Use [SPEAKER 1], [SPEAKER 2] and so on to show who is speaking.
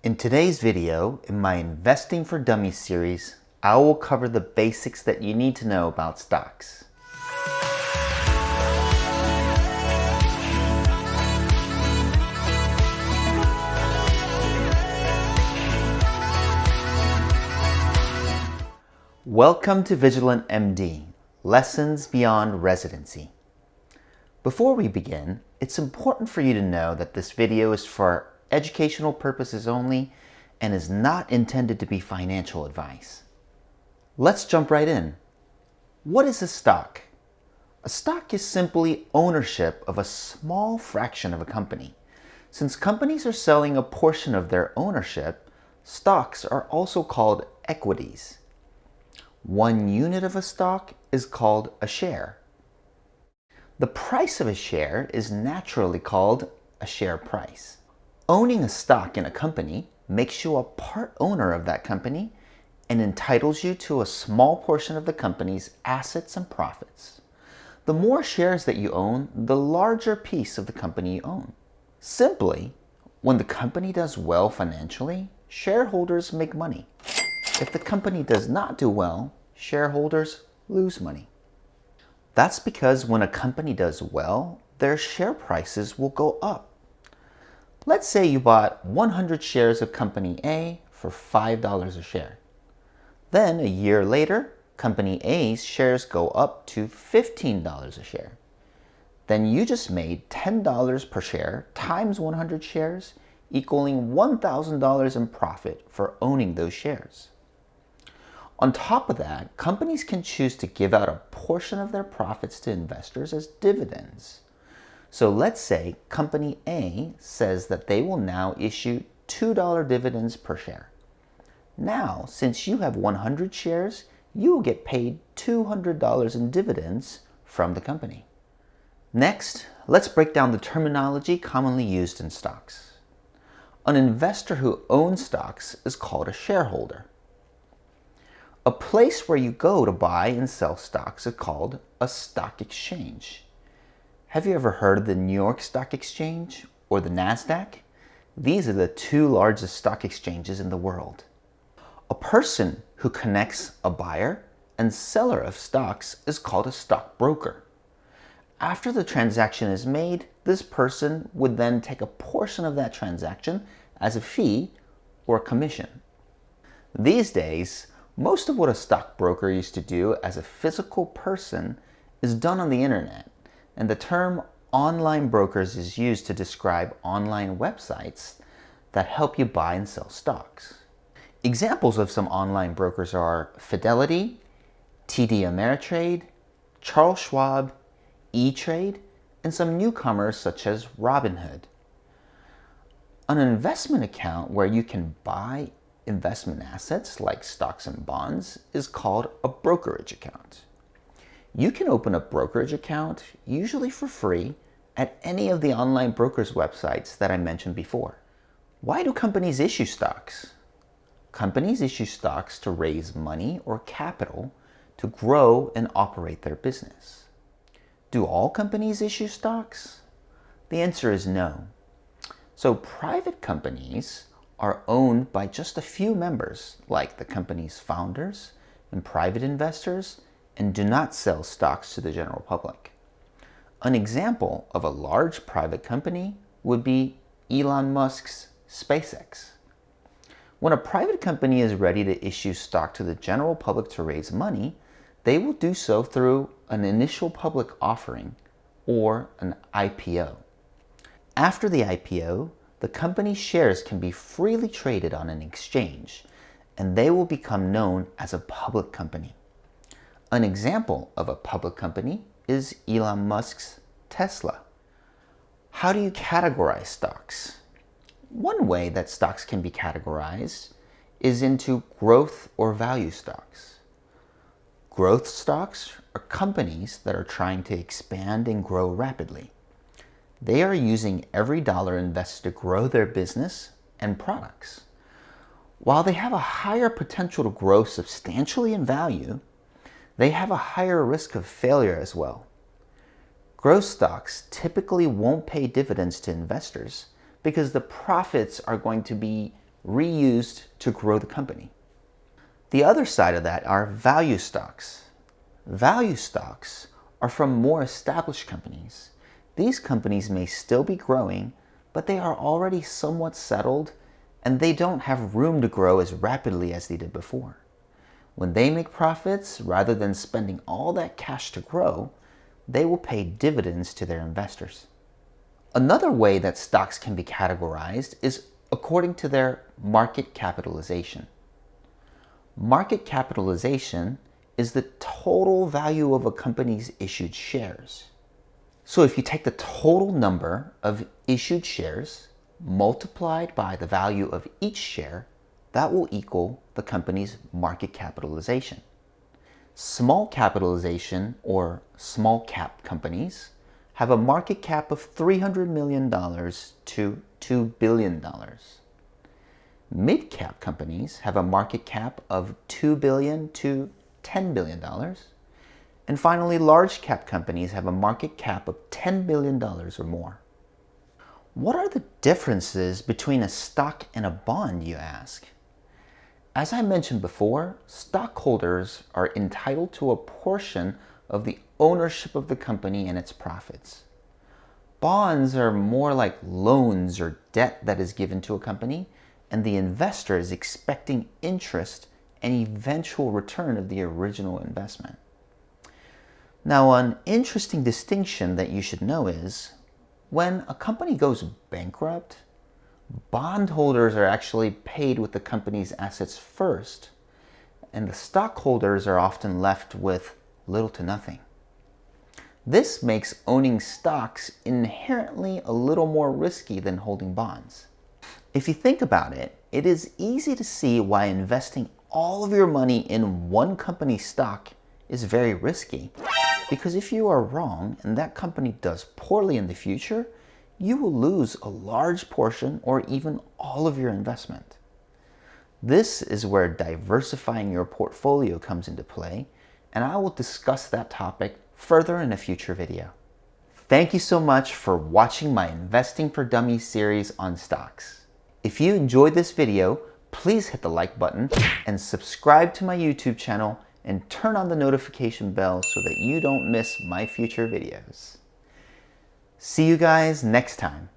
[SPEAKER 1] In today's video, in my Investing for Dummies series, I will cover the basics that you need to know about stocks. Welcome to Vigilant MD, Lessons Beyond Residency. Before we begin, it's important for you to know that this video is for educational purposes only and is not intended to be financial advice. Let's jump right in. What is a stock? A stock is simply ownership of a small fraction of a company. Since companies are selling a portion of their ownership, stocks are also called equities. One unit of a stock is called a share. The price of a share is naturally called a share price. Owning a stock in a company makes you a part owner of that company and entitles you to a small portion of the company's assets and profits. The more shares that you own, the larger piece of the company you own. Simply, when the company does well financially, shareholders make money. If the company does not do well, shareholders lose money. That's because when a company does well, their share prices will go up. Let's say you bought 100 shares of Company A for $5 a share. Then a year later, Company A's shares go up to $15 a share. Then you just made $10 per share times 100 shares, equaling $1,000 in profit for owning those shares. On top of that, companies can choose to give out a portion of their profits to investors as dividends. So let's say Company A says that they will now issue $2 dividends per share. Now, since you have 100 shares, you will get paid $200 in dividends from the company. Next, let's break down the terminology commonly used in stocks. An investor who owns stocks is called a shareholder. A place where you go to buy and sell stocks is called a stock exchange. Have you ever heard of the New York Stock Exchange or the NASDAQ? These are the two largest stock exchanges in the world. A person who connects a buyer and seller of stocks is called a stockbroker. After the transaction is made, this person would then take a portion of that transaction as a fee or a commission. These days, most of what a stockbroker used to do as a physical person is done on the internet, and the term online brokers is used to describe online websites that help you buy and sell stocks. Examples of some online brokers are Fidelity, TD Ameritrade, Charles Schwab, E-Trade, and some newcomers such as Robinhood. An investment account where you can buy investment assets like stocks and bonds is called a brokerage account. You can open a brokerage account, usually for free, at any of the online brokers' websites that I mentioned before. Why do companies issue stocks? Companies issue stocks to raise money or capital to grow and operate their business. Do all companies issue stocks? The answer is no. So private companies are owned by just a few members, like the company's founders and private investors, and do not sell stocks to the general public. An example of a large private company would be Elon Musk's SpaceX. When a private company is ready to issue stock to the general public to raise money, they will do so through an initial public offering or an IPO. After the IPO, the company's shares can be freely traded on an exchange, and they will become known as a public company. An example of a public company is Elon Musk's Tesla. How do you categorize stocks? One way that stocks can be categorized is into growth or value stocks. Growth stocks are companies that are trying to expand and grow rapidly. They are using every dollar invested to grow their business and products. While they have a higher potential to grow substantially in value, they have a higher risk of failure as well. Growth stocks typically won't pay dividends to investors because the profits are going to be reused to grow the company. The other side of that are value stocks. Value stocks are from more established companies. These companies may still be growing, but they are already somewhat settled and they don't have room to grow as rapidly as they did before. When they make profits, rather than spending all that cash to grow, they will pay dividends to their investors. Another way that stocks can be categorized is according to their market capitalization. Market capitalization is the total value of a company's issued shares. So if you take the total number of issued shares multiplied by the value of each share, that will equal the company's market capitalization. Small capitalization or small cap companies have a market cap of $300 million to $2 billion. Mid-cap companies have a market cap of $2 billion to $10 billion. And finally, large cap companies have a market cap of $10 billion or more. What are the differences between a stock and a bond, you ask? As I mentioned before, stockholders are entitled to a portion of the ownership of the company and its profits. Bonds are more like loans or debt that is given to a company, and the investor is expecting interest and eventual return of the original investment. Now, an interesting distinction that you should know is when a company goes bankrupt, bondholders are actually paid with the company's assets first, and the stockholders are often left with little to nothing. This makes owning stocks inherently a little more risky than holding bonds. If you think about it, it is easy to see why investing all of your money in one company's stock is very risky. Because if you are wrong and that company does poorly in the future, you will lose a large portion or even all of your investment. This is where diversifying your portfolio comes into play, and I will discuss that topic further in a future video. Thank you so much for watching my Investing for Dummies series on stocks. If you enjoyed this video, please hit the like button and subscribe to my YouTube channel and turn on the notification bell so that you don't miss my future videos. See you guys next time.